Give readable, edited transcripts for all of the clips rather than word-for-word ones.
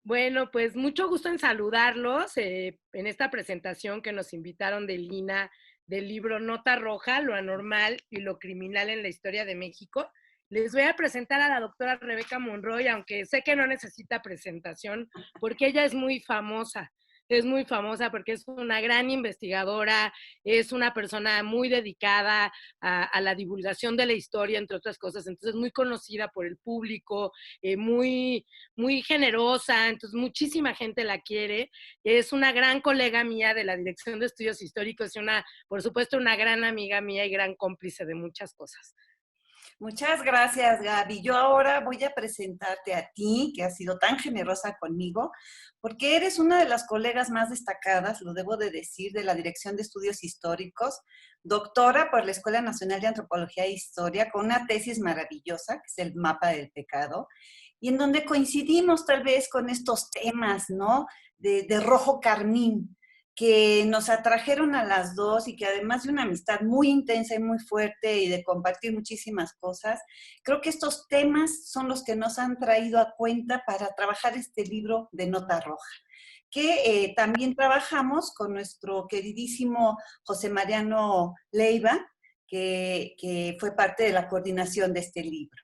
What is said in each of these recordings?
Bueno, pues mucho gusto en saludarlos en esta presentación que nos invitaron de Lina del libro Nota Roja, lo anormal y lo criminal en la historia de México. Les voy a presentar a la doctora Rebeca Monroy, aunque sé que no necesita presentación porque ella es muy famosa porque es una gran investigadora, es una persona muy dedicada a la divulgación de la historia, entre otras cosas, entonces muy conocida por el público, muy generosa, entonces muchísima gente la quiere. Es una gran colega mía de la Dirección de Estudios Históricos y por supuesto, una gran amiga mía y gran cómplice de muchas cosas. Muchas gracias, Gaby. Yo ahora voy a presentarte a ti, que has sido tan generosa conmigo, porque eres una de las colegas más destacadas, lo debo de decir, de la Dirección de Estudios Históricos, doctora por la Escuela Nacional de Antropología e Historia, con una tesis maravillosa, que es el mapa del pecado, y en donde coincidimos tal vez con estos temas, ¿no? De rojo carmín, que nos atrajeron a las dos y que además de una amistad muy intensa y muy fuerte y de compartir muchísimas cosas, creo que estos temas son los que nos han traído a cuenta para trabajar este libro de Nota Roja, que también trabajamos con nuestro queridísimo José Mariano Leiva, que fue parte de la coordinación de este libro.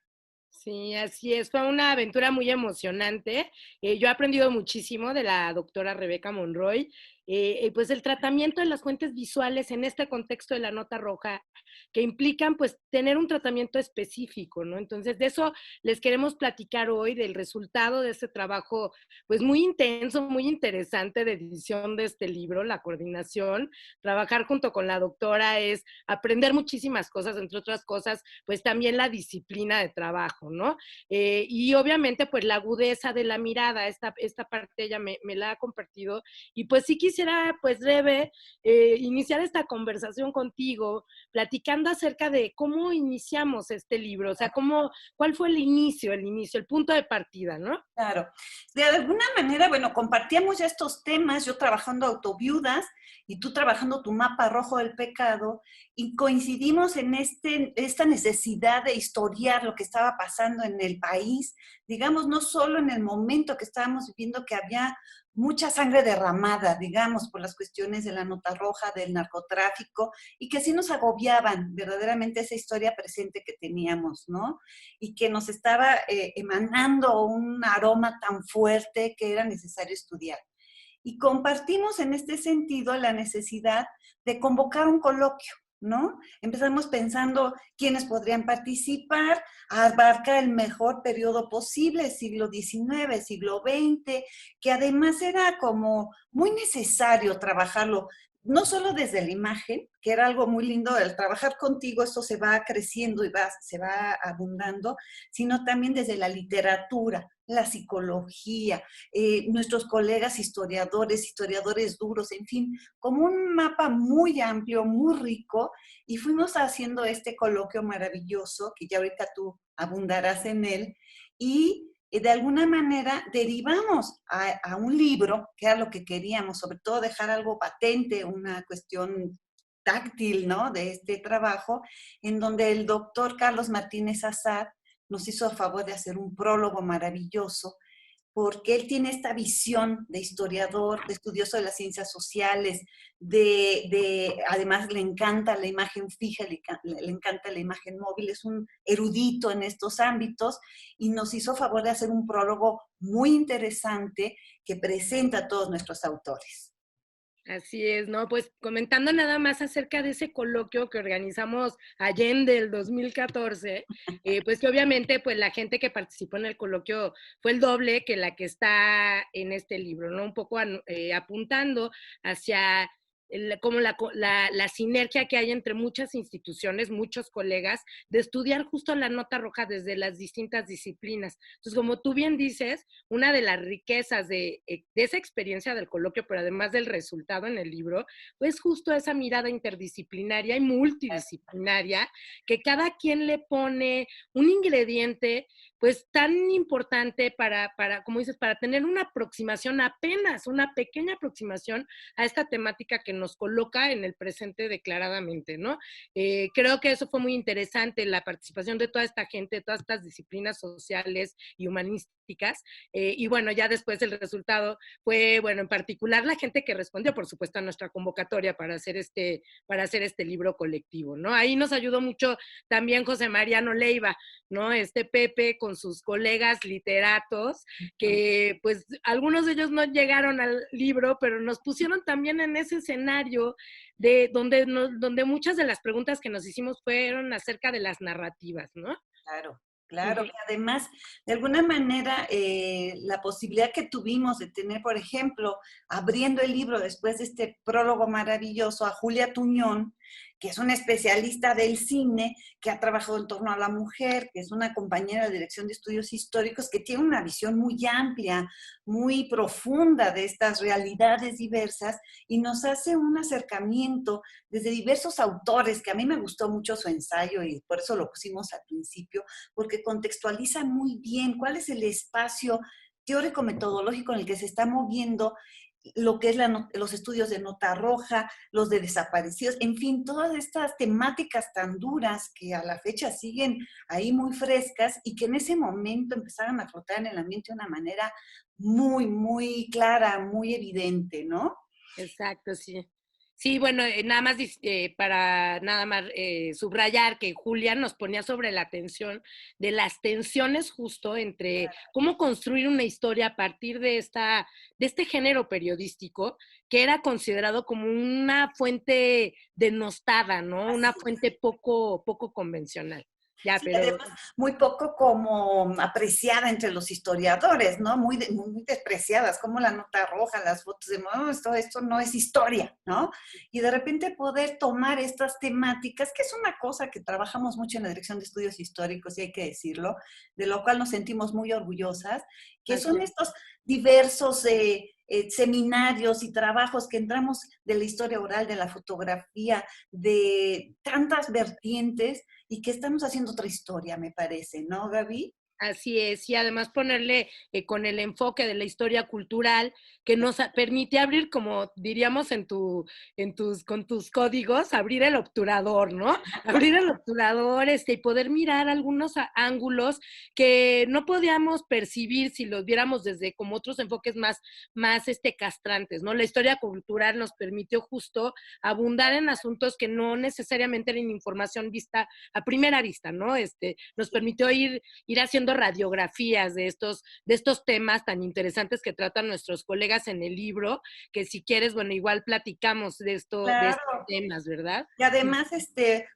Sí, así es. Fue una aventura muy emocionante. Yo he aprendido muchísimo de la doctora Rebeca Monroy. Pues el tratamiento de las fuentes visuales en este contexto de la nota roja, que implican pues tener un tratamiento específico, ¿no? Entonces de eso les queremos platicar hoy, del resultado de este trabajo pues muy intenso, muy interesante de edición de este libro, la coordinación. Trabajar junto con la doctora es aprender muchísimas cosas, entre otras cosas, pues también la disciplina de trabajo, ¿no? Y obviamente, pues la agudeza de la mirada, esta parte ella me la ha compartido. Y pues sí quisiera, pues Rebe, iniciar esta conversación contigo, platicando acerca de cómo iniciamos este libro, o sea, cuál fue el punto de partida, ¿no? Claro. De alguna manera, bueno, compartíamos ya estos temas, yo trabajando autoviudas y tú trabajando tu mapa rojo del pecado, y coincidimos en esta necesidad de historiar lo que estaba pasando en el país, digamos, no solo en el momento que estábamos viviendo que había mucha sangre derramada, digamos, por las cuestiones de la nota roja, del narcotráfico, y que sí nos agobiaban verdaderamente esa historia presente que teníamos, ¿no? Y que nos estaba emanando un aroma tan fuerte que era necesario estudiar. Y compartimos en este sentido la necesidad de convocar un coloquio, ¿no? Empezamos pensando quiénes podrían participar, abarcar el mejor periodo posible, siglo XIX, siglo XX, que además era como muy necesario trabajarlo, no solo desde la imagen, que era algo muy lindo, el trabajar contigo, esto se va creciendo y se va abundando, sino también desde la literatura, la psicología, nuestros colegas historiadores, historiadores duros, en fin, como un mapa muy amplio, muy rico, y fuimos haciendo este coloquio maravilloso, que ya ahorita tú abundarás en él, y de alguna manera derivamos a un libro, que era lo que queríamos, sobre todo dejar algo patente, una cuestión táctil, ¿no? De este trabajo, en donde el doctor Carlos Martínez Azad nos hizo a favor de hacer un prólogo maravilloso, porque él tiene esta visión de historiador, de estudioso de las ciencias sociales, además le encanta la imagen fija, le encanta la imagen móvil, es un erudito en estos ámbitos y nos hizo favor de hacer un prólogo muy interesante que presenta a todos nuestros autores. Así es, ¿no? Pues comentando nada más acerca de ese coloquio que organizamos Allende el 2014, pues que obviamente pues la gente que participó en el coloquio fue el doble que la que está en este libro, ¿no? Un poco apuntando hacia como la sinergia que hay entre muchas instituciones, muchos colegas, de estudiar justo la nota roja desde las distintas disciplinas. Entonces, como tú bien dices, una de las riquezas de esa experiencia del coloquio, pero además del resultado en el libro, pues justo esa mirada interdisciplinaria y multidisciplinaria, que cada quien le pone un ingrediente pues tan importante como dices, para tener una aproximación, apenas una pequeña aproximación a esta temática que nos coloca en el presente declaradamente, ¿no? Creo que eso fue muy interesante, la participación de toda esta gente, de todas estas disciplinas sociales y humanísticas, y bueno, ya después el resultado fue, bueno, en particular la gente que respondió, por supuesto, a nuestra convocatoria para hacer este libro colectivo, ¿no? Ahí nos ayudó mucho también José Mariano Leiva, ¿no? Pepe con sus colegas literatos, que pues algunos de ellos no llegaron al libro, pero nos pusieron también en ese escenario de donde muchas de las preguntas que nos hicimos fueron acerca de las narrativas, ¿no? Claro. Claro, que además, de alguna manera, la posibilidad que tuvimos de tener, por ejemplo, abriendo el libro después de este prólogo maravilloso, a Julia Tuñón, que es una especialista del cine, que ha trabajado en torno a la mujer, que es una compañera de Dirección de Estudios Históricos, que tiene una visión muy amplia, muy profunda de estas realidades diversas, y nos hace un acercamiento desde diversos autores, que a mí me gustó mucho su ensayo, y por eso lo pusimos al principio, porque contextualiza muy bien cuál es el espacio teórico-metodológico en el que se está moviendo lo que es los estudios de nota roja, los de desaparecidos, en fin, todas estas temáticas tan duras que a la fecha siguen ahí muy frescas y que en ese momento empezaron a flotar en el ambiente de una manera muy, muy clara, muy evidente, ¿no? Exacto, sí. Sí, bueno, para nada más subrayar que Julia nos ponía sobre la tensión de las tensiones justo entre cómo construir una historia a partir de este género periodístico que era considerado como una fuente denostada, ¿no? Una fuente poco convencional. Ya, Sí, pero además, muy poco como apreciada entre los historiadores, ¿no? Muy despreciadas, como la nota roja, las fotos de, no, esto no es historia, ¿no? Y de repente poder tomar estas temáticas, que es una cosa que trabajamos mucho en la Dirección de Estudios Históricos, y hay que decirlo, de lo cual nos sentimos muy orgullosas, que son estos diversos seminarios y trabajos que entramos de la historia oral, de la fotografía, de tantas vertientes, y que estamos haciendo otra historia, me parece, ¿no, Gaby? así es, y además ponerle con el enfoque de la historia cultural que nos permite abrir, como diríamos con tus códigos, abrir el obturador, ¿no? Abrir el obturador y poder mirar algunos ángulos que no podíamos percibir si los viéramos desde como otros enfoques más castrantes, ¿no? La historia cultural nos permitió justo abundar en asuntos que no necesariamente eran información vista a primera vista, ¿no? Nos permitió ir haciendo radiografías de estos temas tan interesantes que tratan nuestros colegas en el libro, que si quieres, bueno, igual platicamos de estos Claro. temas, ¿verdad? Y además,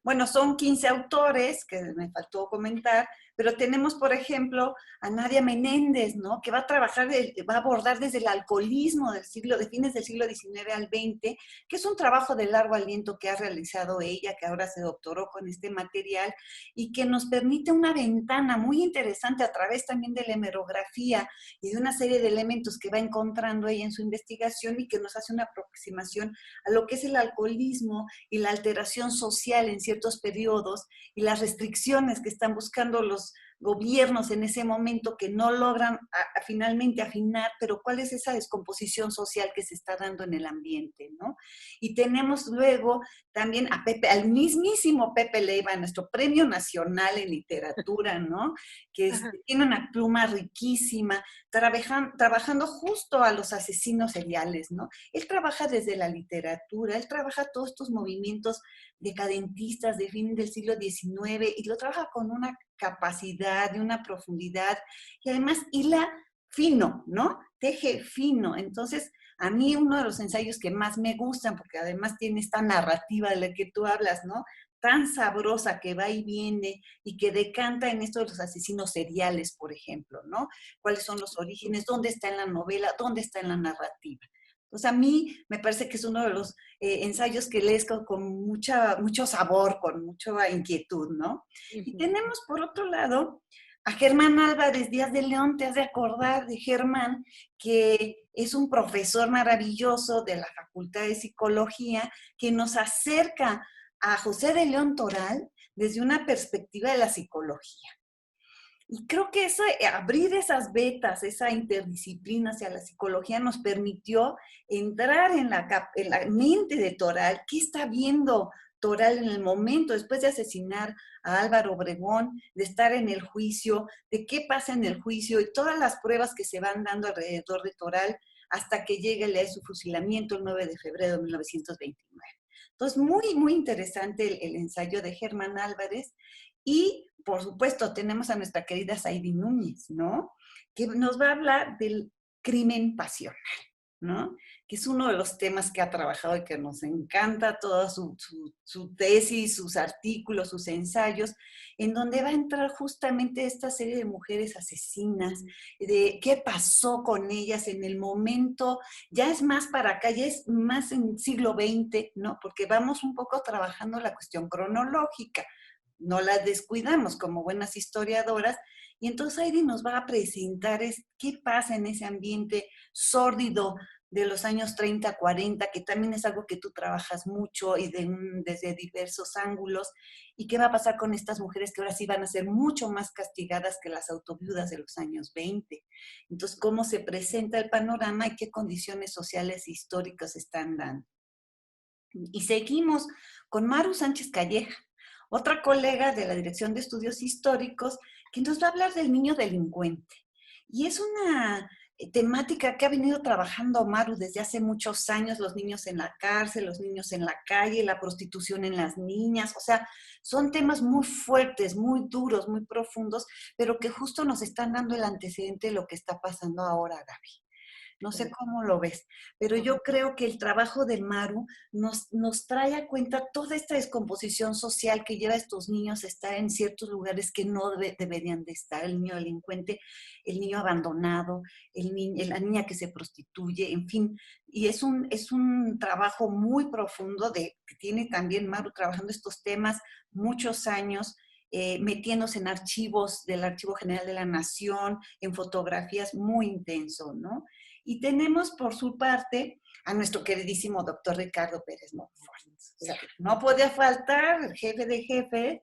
bueno, son 15 autores, que me faltó comentar, pero tenemos, por ejemplo, a Nadia Menéndez, ¿no? Que va a trabajar, va a abordar desde el alcoholismo de fines del siglo XIX al XX, que es un trabajo de largo aliento que ha realizado ella, que ahora se doctoró con este material, y que nos permite una ventana muy interesante a través también de la hemerografía y de una serie de elementos que va encontrando ella en su investigación, y que nos hace una aproximación a lo que es el alcoholismo y la alteración social en ciertos periodos y las restricciones que están buscando los gobiernos en ese momento, que no logran finalmente afinar, pero cuál es esa descomposición social que se está dando en el ambiente, ¿no? Y tenemos luego también al mismísimo Pepe Leiva, nuestro Premio Nacional en Literatura, ¿no? Que tiene una pluma riquísima, trabajando justo a los asesinos seriales, ¿no? Él trabaja desde la literatura, él trabaja todos estos movimientos decadentistas de fin del siglo XIX, y lo trabaja con una capacidad, de una profundidad, y además hila fino, ¿no? Teje fino. Entonces, a mí uno de los ensayos que más me gustan, porque además tiene esta narrativa de la que tú hablas, ¿no? Tan sabrosa, que va y viene y que decanta en esto de los asesinos seriales, por ejemplo, ¿no? ¿Cuáles son los orígenes? ¿Dónde está en la novela? ¿Dónde está en la narrativa? Entonces, a mí me parece que es uno de los ensayos que lees con mucho sabor, con mucha inquietud, ¿no? Y tenemos, por otro lado, a Germán Álvarez Díaz de León. Te has de acordar de Germán, que es un profesor maravilloso de la Facultad de Psicología, que nos acerca a José de León Toral desde una perspectiva de la psicología. Y creo que eso, abrir esas vetas, esa interdisciplina hacia la psicología nos permitió entrar en la mente de Toral. ¿Qué está viendo Toral en el momento, después de asesinar a Álvaro Obregón, de estar en el juicio, de qué pasa en el juicio y todas las pruebas que se van dando alrededor de Toral hasta que llegue el día de su fusilamiento el 9 de febrero de 1929? Entonces, muy, muy interesante el ensayo de Germán Álvarez. Y, por supuesto, tenemos a nuestra querida Saidi Núñez, ¿no? Que nos va a hablar del crimen pasional, ¿no? Que es uno de los temas que ha trabajado y que nos encanta, toda su tesis, sus artículos, sus ensayos, en donde va a entrar justamente esta serie de mujeres asesinas, de qué pasó con ellas en el momento, ya es más para acá, ya es más en siglo XX, ¿no? Porque vamos un poco trabajando la cuestión cronológica, no las descuidamos como buenas historiadoras, y entonces Heidi nos va a presentar qué pasa en ese ambiente sórdido de los años 30, 40, que también es algo que tú trabajas mucho y desde diversos ángulos, y qué va a pasar con estas mujeres que ahora sí van a ser mucho más castigadas que las autoviudas de los años 20. Entonces, cómo se presenta el panorama y qué condiciones sociales e históricas están dando. Y seguimos con Maru Sánchez Calleja, otra colega de la Dirección de Estudios Históricos, que nos va a hablar del niño delincuente. Y es una temática que ha venido trabajando Maru desde hace muchos años, los niños en la cárcel, los niños en la calle, la prostitución en las niñas, o sea, son temas muy fuertes, muy duros, muy profundos, pero que justo nos están dando el antecedente de lo que está pasando ahora, Gaby. No sé cómo lo ves, pero yo creo que el trabajo de Maru nos trae a cuenta toda esta descomposición social que lleva a estos niños a estar en ciertos lugares que no deberían de estar, el niño delincuente, el niño abandonado, la niña que se prostituye, en fin, y es un trabajo muy profundo que tiene también Maru trabajando estos temas muchos años, metiéndose en archivos del Archivo General de la Nación, en fotografías, muy intenso, ¿no? Y tenemos por su parte a nuestro queridísimo doctor Ricardo Pérez Monfort. O sea, no podía faltar el jefe de jefe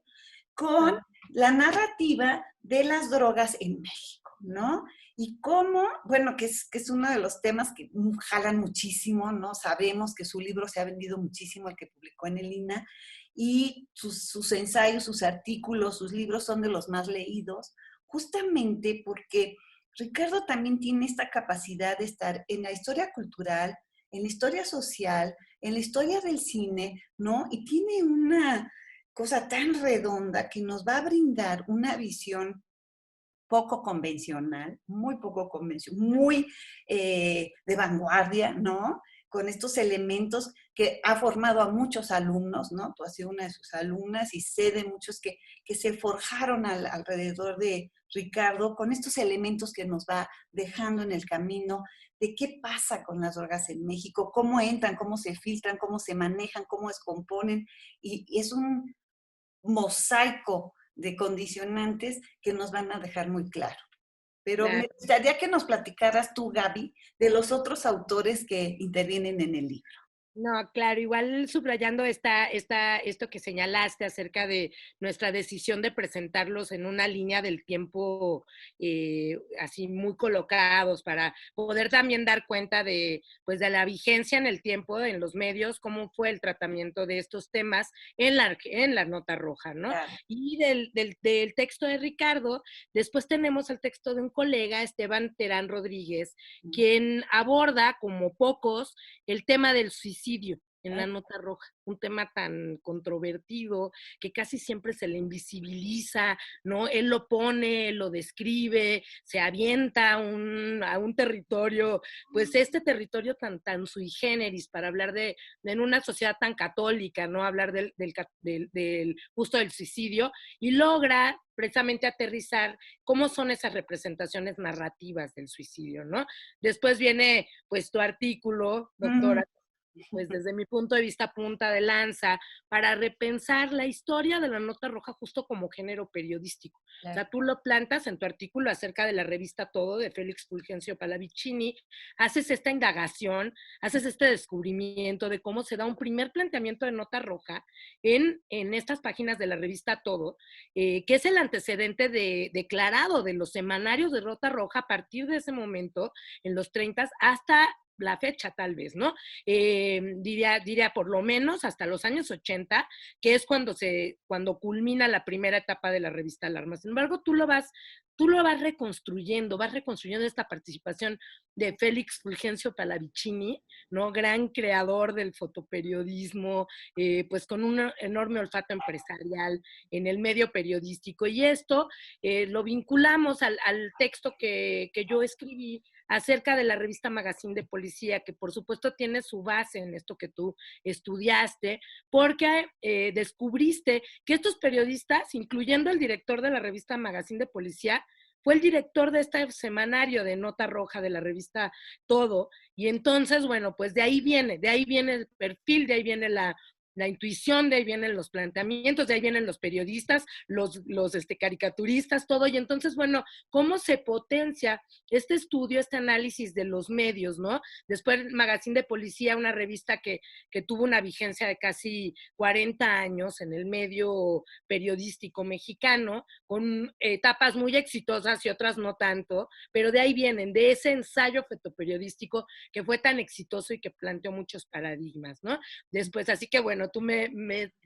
con la narrativa de las drogas en México, ¿no? Y cómo, bueno, que es uno de los temas que jalan muchísimo, ¿no? Sabemos que su libro se ha vendido muchísimo, el que publicó en el INA, y sus ensayos, sus artículos, sus libros son de los más leídos, justamente porque Ricardo también tiene esta capacidad de estar en la historia cultural, en la historia social, en la historia del cine, ¿no? Y tiene una cosa tan redonda que nos va a brindar una visión poco convencional, muy poco convencional, muy de vanguardia, ¿no? Con estos elementos que ha formado a muchos alumnos, ¿no? Tú has sido una de sus alumnas y sé de muchos que se forjaron alrededor de Ricardo con estos elementos que nos va dejando en el camino de qué pasa con las drogas en México, cómo entran, cómo se filtran, cómo se manejan, cómo descomponen. Y es un mosaico de condicionantes que nos van a dejar muy claro. Pero Claro. me gustaría que nos platicaras tú, Gaby, de los otros autores que intervienen en el libro. No, claro, igual subrayando esto que señalaste acerca de nuestra decisión de presentarlos en una línea del tiempo así muy colocados para poder también dar cuenta pues, de la vigencia en el tiempo, en los medios, cómo fue el tratamiento de estos temas en la nota roja, ¿no? Claro. Y del texto de Ricardo, después tenemos el texto de un colega, Esteban Terán Rodríguez, quien aborda, como pocos, el tema del suicidio en la nota roja, un tema tan controvertido que casi siempre se le invisibiliza, ¿no? Él lo pone, él lo describe, se avienta a un territorio, pues este territorio tan sui generis para hablar en una sociedad tan católica, ¿no? Hablar del justo del suicidio y logra precisamente aterrizar cómo son esas representaciones narrativas del suicidio, ¿no? Después viene, pues, tu artículo, doctora, pues desde mi punto de vista, punta de lanza para repensar la historia de la nota roja justo como género periodístico. Claro. O sea, tú lo plantas en tu artículo acerca de la revista Todo de Félix Fulgencio Pallavicini, haces esta indagación, haces este descubrimiento de cómo se da un primer planteamiento de nota roja en estas páginas de la revista Todo, que es el antecedente declarado de los semanarios de nota roja a partir de ese momento, en los 30 hasta la fecha tal vez, ¿no? Diría por lo menos hasta los años 80, que es cuando culmina la primera etapa de la revista Alarma. Sin embargo, tú lo vas reconstruyendo esta participación de Félix Fulgencio Pallavicini, ¿no? Gran creador del fotoperiodismo, pues con un enorme olfato empresarial en el medio periodístico. Y esto lo vinculamos al texto que yo escribí acerca de la revista Magazine de Policía, que por supuesto tiene su base en esto que tú estudiaste, porque descubriste que estos periodistas, incluyendo el director de la revista Magazine de Policía, fue el director de este semanario de nota roja de la revista Todo, y entonces, bueno, pues de ahí viene el perfil, de ahí viene la intuición, de ahí vienen los planteamientos, de ahí vienen los periodistas, los caricaturistas, todo. Y entonces, bueno, ¿cómo se potencia este estudio, este análisis de los medios, ¿no? Después, Magazine de Policía, una revista que tuvo una vigencia de casi 40 años en el medio periodístico mexicano, con etapas muy exitosas y otras no tanto, pero de ahí vienen, de ese ensayo fotoperiodístico que fue tan exitoso y que planteó muchos paradigmas, ¿no? Después, así que bueno, tú me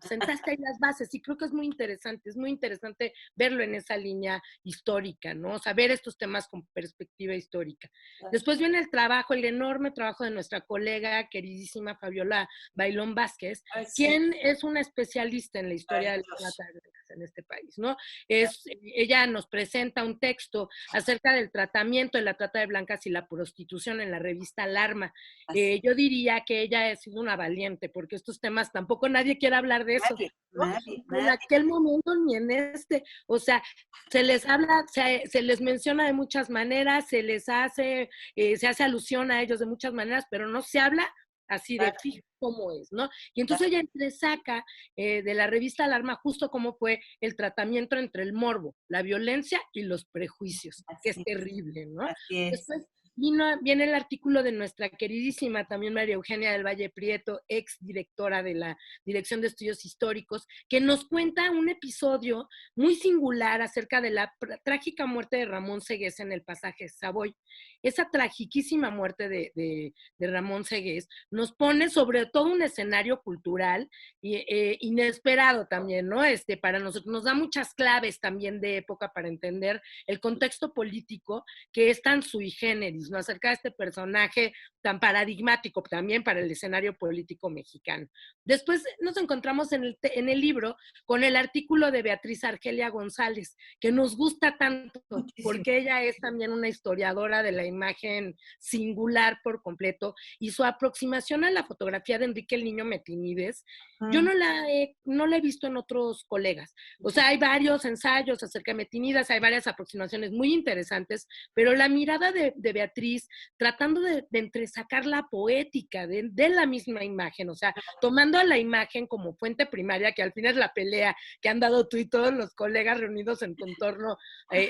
sentaste ahí las bases y creo que es muy interesante verlo en esa línea histórica, ¿no? O sea, ver estos temas con perspectiva histórica. Después viene el enorme trabajo de nuestra colega queridísima Fabiola Bailón Vázquez, quien es una especialista en la historia de la trata de blancas en este país, ¿no? Ella nos presenta un texto acerca del tratamiento de la trata de blancas y la prostitución en la revista Alarma. Yo diría que ella ha sido una valiente, porque estos temas tampoco nadie quiere hablar de eso. Nadie. En aquel momento ni en este. O sea, se les habla, se les menciona de muchas maneras, se hace alusión a ellos de muchas maneras, pero no se habla así de fijo cómo es, ¿no? Y entonces ella saca de la revista Alarma justo cómo fue el tratamiento entre el morbo, la violencia y los prejuicios, que es terrible, ¿no? Así es. Después viene el artículo de nuestra queridísima también María Eugenia del Valle Prieto, ex directora de la Dirección de Estudios Históricos, que nos cuenta un episodio muy singular acerca de la trágica muerte de Ramón Segués en el pasaje Savoy. Esa tragiquísima muerte de Ramón Segués nos pone sobre todo un escenario cultural inesperado también, ¿no? Para nosotros nos da muchas claves también de época para entender el contexto político que es tan sui generis, ¿no? Acerca de este personaje tan paradigmático también para el escenario político mexicano. Después nos encontramos en el libro con el artículo de Beatriz Argelia González, que nos gusta tanto porque ella es también una historiadora de la imagen singular por completo, y su aproximación a la fotografía de Enrique el Niño Metinides, yo no la he visto en otros colegas. O sea, hay varios ensayos acerca de Metinides, hay varias aproximaciones muy interesantes, pero la mirada de Beatriz, tratando de entresacar la poética de la misma imagen, o sea, tomando a la imagen como fuente primaria, que al fin es la pelea que han dado tú y todos los colegas reunidos en tu entorno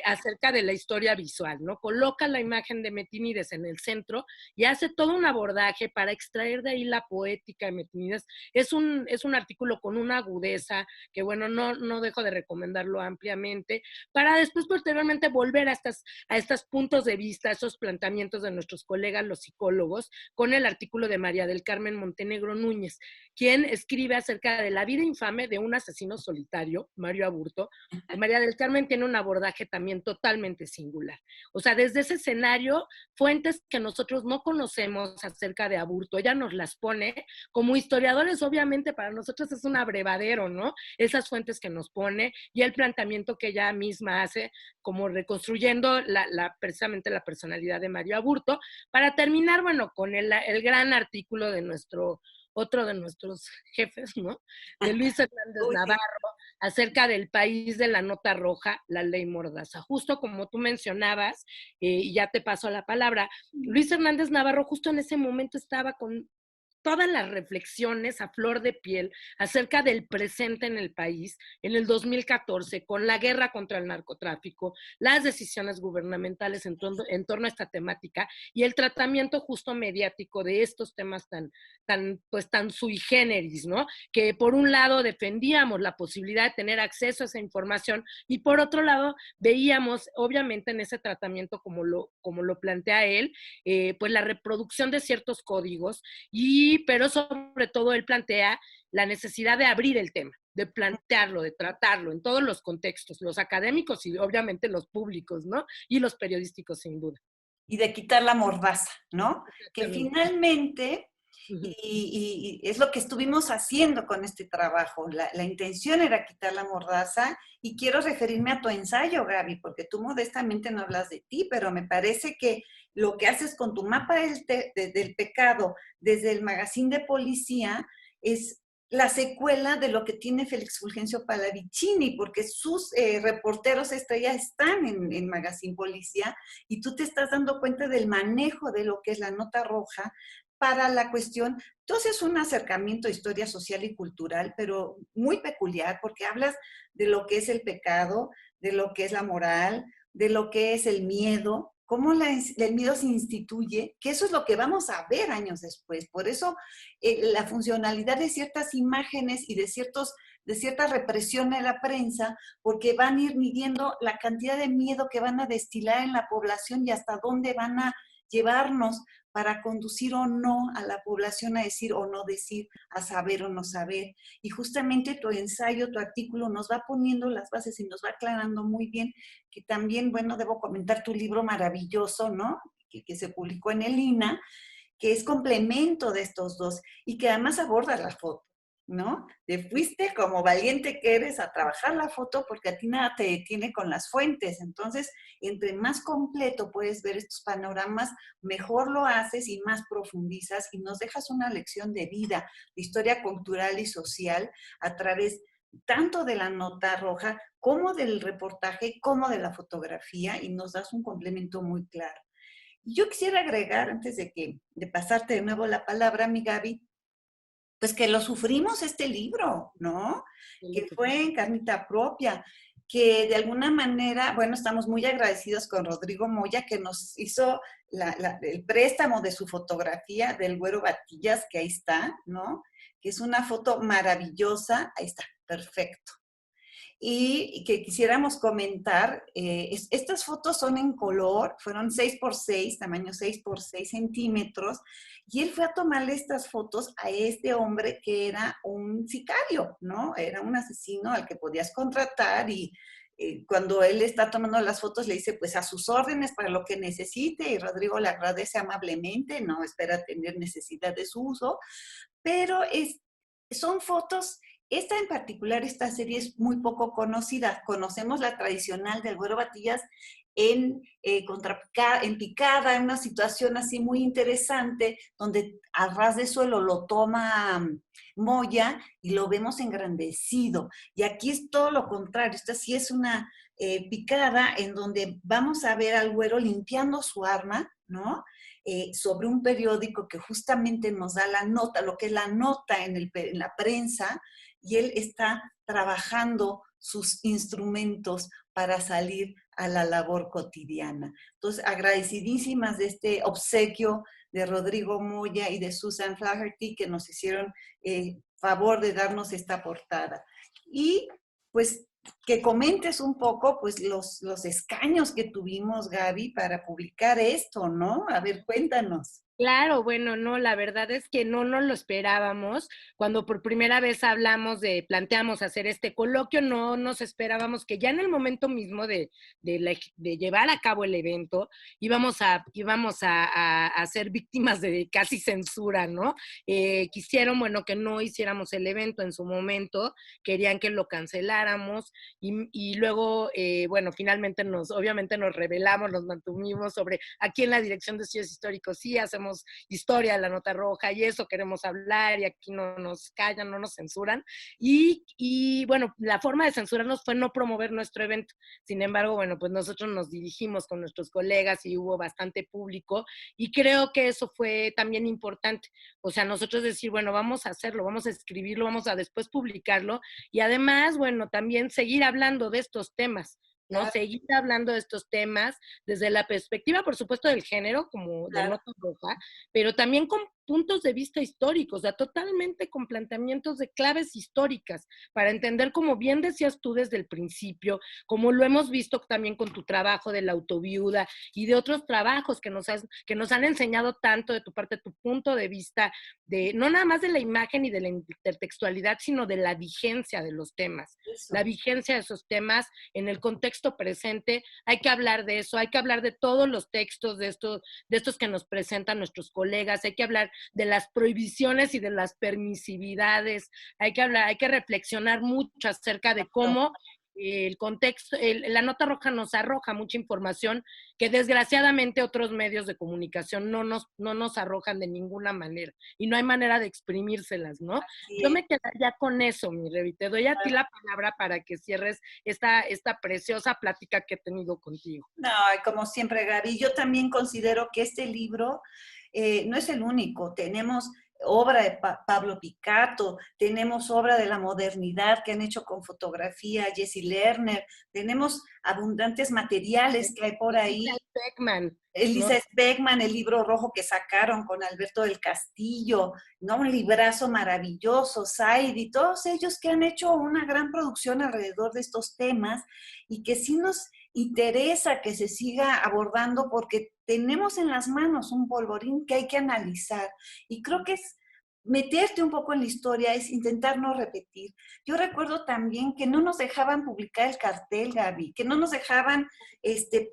acerca de la historia visual, ¿no? Coloca la imagen de Metinides en el centro y hace todo un abordaje para extraer de ahí la poética de Metinides. Es un artículo con una agudeza que, bueno, no dejo de recomendarlo ampliamente, para después posteriormente volver a estos puntos de vista, a esos planteamientos de nuestros colegas, los psicólogos, con el artículo de María del Carmen Montenegro Núñez, quien escribe acerca de la vida infame de un asesino solitario, Mario Aburto. María del Carmen tiene un abordaje también totalmente singular. O sea, desde ese escenario, fuentes que nosotros no conocemos acerca de Aburto, ella nos las pone como historiadores, obviamente para nosotros es un abrevadero, ¿no? Esas fuentes que nos pone y el planteamiento que ella misma hace, como reconstruyendo precisamente la personalidad de Mario Aburto, para terminar, bueno, con el gran artículo de otro de nuestros jefes, ¿no? De Luis Hernández Navarro, acerca del país de la nota roja, la ley Mordaza. Justo como tú mencionabas, y ya te paso la palabra, Luis Hernández Navarro justo en ese momento estaba con todas las reflexiones a flor de piel acerca del presente en el país en el 2014, con la guerra contra el narcotráfico, las decisiones gubernamentales en torno a esta temática y el tratamiento justo mediático de estos temas tan sui generis, ¿no? Que por un lado defendíamos la posibilidad de tener acceso a esa información y por otro lado veíamos, obviamente en ese tratamiento como lo plantea él, pues la reproducción de ciertos códigos pero sobre todo él plantea la necesidad de abrir el tema, de plantearlo, de tratarlo en todos los contextos, los académicos y obviamente los públicos, ¿no? Y los periodísticos, sin duda. Y de quitar la mordaza, ¿no? Que finalmente, uh-huh. y es lo que estuvimos haciendo con este trabajo, la intención era quitar la mordaza, y quiero referirme a tu ensayo, Gaby, porque tú modestamente no hablas de ti, pero me parece que lo que haces con tu mapa del pecado desde el Magazine de Policía es la secuela de lo que tiene Félix Fulgencio Pallavicini, porque sus reporteros estrella están en Magazine Policía, y tú te estás dando cuenta del manejo de lo que es la nota roja para la cuestión. Entonces, un acercamiento a historia social y cultural, pero muy peculiar, porque hablas de lo que es el pecado, de lo que es la moral, de lo que es el miedo, cómo el miedo se instituye, que eso es lo que vamos a ver años después. Por eso la funcionalidad de ciertas imágenes y de cierta represión en la prensa, porque van a ir midiendo la cantidad de miedo que van a destilar en la población y hasta dónde van a llevarnos para conducir o no a la población a decir o no decir, a saber o no saber. Y justamente tu ensayo, tu artículo nos va poniendo las bases y nos va aclarando muy bien, que también, bueno, debo comentar tu libro maravilloso, ¿no? Que se publicó en el INA, que es complemento de estos dos y que además aborda la foto, ¿no? Te fuiste como valiente que eres a trabajar la foto porque a ti nada te detiene con las fuentes. Entonces, entre más completo puedes ver estos panoramas, mejor lo haces y más profundizas y nos dejas una lección de vida, de historia cultural y social a través tanto de la nota roja como del reportaje, como de la fotografía, y nos das un complemento muy claro. Y yo quisiera agregar, antes de pasarte de nuevo la palabra, mi Gaby, pues que lo sufrimos este libro, ¿no? Que fue en carnita propia, que de alguna manera, bueno, estamos muy agradecidos con Rodrigo Moya, que nos hizo el préstamo de su fotografía del Güero Batillas, que ahí está, ¿no? Que es una foto maravillosa, ahí está, perfecto. Y que quisiéramos comentar, estas fotos son en color, fueron 6x6, tamaño 6x6 centímetros, y él fue a tomarle estas fotos a este hombre que era un sicario, ¿no? Era un asesino al que podías contratar y cuando él está tomando las fotos le dice, pues a sus órdenes para lo que necesite, y Rodrigo le agradece amablemente, no espera tener necesidad de su uso, pero son fotos. Esta en particular, esta serie es muy poco conocida. Conocemos la tradicional del Güero Batillas en picada, en una situación así muy interesante, donde a ras de suelo lo toma Moya y lo vemos engrandecido. Y aquí es todo lo contrario. Esta sí es una picada en donde vamos a ver al Güero limpiando su arma, ¿no? Sobre un periódico que justamente nos da la nota, lo que es la nota en la prensa, y él está trabajando sus instrumentos para salir a la labor cotidiana. Entonces, agradecidísimas de este obsequio de Rodrigo Moya y de Susan Flaherty, que nos hicieron favor de darnos esta portada. Y pues que comentes un poco pues los escaños que tuvimos, Gaby, para publicar esto, ¿no? A ver, cuéntanos. Claro, bueno, no, la verdad es que no nos lo esperábamos. Cuando por primera vez planteamos hacer este coloquio, no nos esperábamos que ya en el momento mismo de llevar a cabo el evento íbamos a ser víctimas de casi censura, ¿no? Quisieron, bueno, que no hiciéramos el evento en su momento, querían que lo canceláramos y luego, bueno, finalmente obviamente nos rebelamos, nos mantuvimos sobre aquí en la Dirección de Estudios Históricos, sí hacemos historia de la nota roja y eso queremos hablar y aquí no nos callan, no nos censuran. Y bueno, la forma de censurarnos fue no promover nuestro evento. Sin embargo, bueno, pues nosotros nos dirigimos con nuestros colegas y hubo bastante público y creo que eso fue también importante. O sea, nosotros decir, bueno, vamos a hacerlo, vamos a escribirlo, vamos a después publicarlo y además, bueno, también seguir hablando de estos temas, ¿no? Claro, Seguir hablando de estos temas desde la perspectiva, por supuesto, del género, como de claro. nota roja, pero también con puntos de vista históricos, o sea, totalmente con planteamientos de claves históricas, para entender, como bien decías tú desde el principio, como lo hemos visto también con tu trabajo de la autoviuda y de otros trabajos que nos han enseñado tanto de tu parte, tu punto de vista, de no nada más de la imagen y de la intertextualidad, sino de la vigencia de los temas, la Eso. vigencia de esos temas en el contexto presente. Hay que hablar de eso, hay que hablar de todos los textos de estos que nos presentan nuestros colegas, hay que hablar de las prohibiciones y de las permisividades, hay que hablar, hay que reflexionar mucho acerca de cómo el contexto, la nota roja nos arroja mucha información que desgraciadamente otros medios de comunicación no nos arrojan de ninguna manera y no hay manera de exprimírselas, ¿no? Así Yo es. me quedaría con eso, mi Revi. Te doy a ti la palabra para que cierres esta preciosa plática que he tenido contigo. No, como siempre, Gaby, yo también considero que este libro no es el único. Tenemos obra de Pablo Picato, tenemos obra de la modernidad que han hecho con fotografía, Jesse Lerner, tenemos abundantes materiales que hay por Elisa ahí. Beckman, ¿no? Elisa Beckman, el libro rojo que sacaron con Alberto del Castillo, ¿no? Un librazo maravilloso, Saidi, todos ellos que han hecho una gran producción alrededor de estos temas y que sí nos interesa que se siga abordando porque tenemos en las manos un polvorín que hay que analizar. Y creo que es meterte un poco en la historia, es intentar no repetir. Yo recuerdo también que no nos dejaban publicar el cartel, Gaby, que no nos dejaban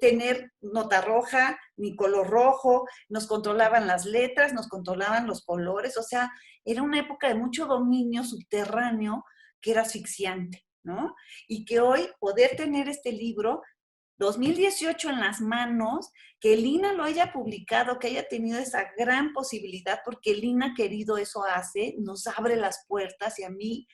tener nota roja ni color rojo, nos controlaban las letras, nos controlaban los colores, o sea, era una época de mucho dominio subterráneo que era asfixiante, ¿no? Y que hoy poder tener este libro 2018 en las manos, que Lina lo haya publicado, que haya tenido esa gran posibilidad, porque Lina querido eso hace, nos abre las puertas y a mí,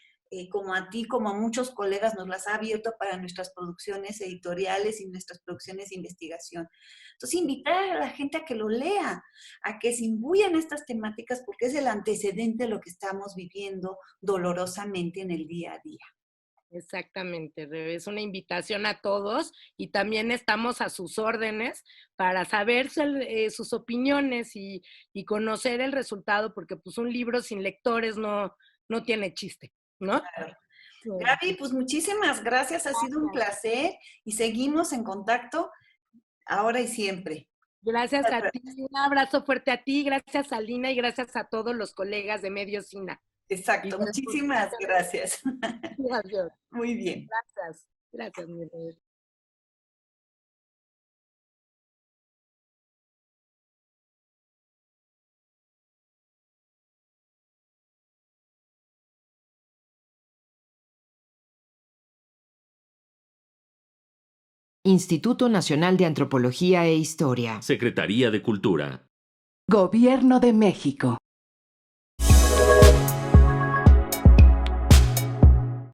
como a ti, como a muchos colegas, nos las ha abierto para nuestras producciones editoriales y nuestras producciones de investigación. Entonces, invitar a la gente a que lo lea, a que se imbuya en estas temáticas, porque es el antecedente de lo que estamos viviendo dolorosamente en el día a día. Exactamente, Rebe, es una invitación a todos y también estamos a sus órdenes para saber sus opiniones y conocer el resultado, porque pues un libro sin lectores no tiene chiste, ¿no? Claro. Sí. Gaby, pues muchísimas gracias, ha sido un placer y seguimos en contacto ahora y siempre. Gracias Muchas a ti, gracias. un abrazo fuerte a ti, gracias a Lina y gracias a todos los colegas de Medio Sina. Y Exacto, pues, muchísimas gracias. adiós. Muy bien. Gracias, gracias, mi Rebe. Instituto Nacional de Antropología e Historia. Secretaría de Cultura. Gobierno de México.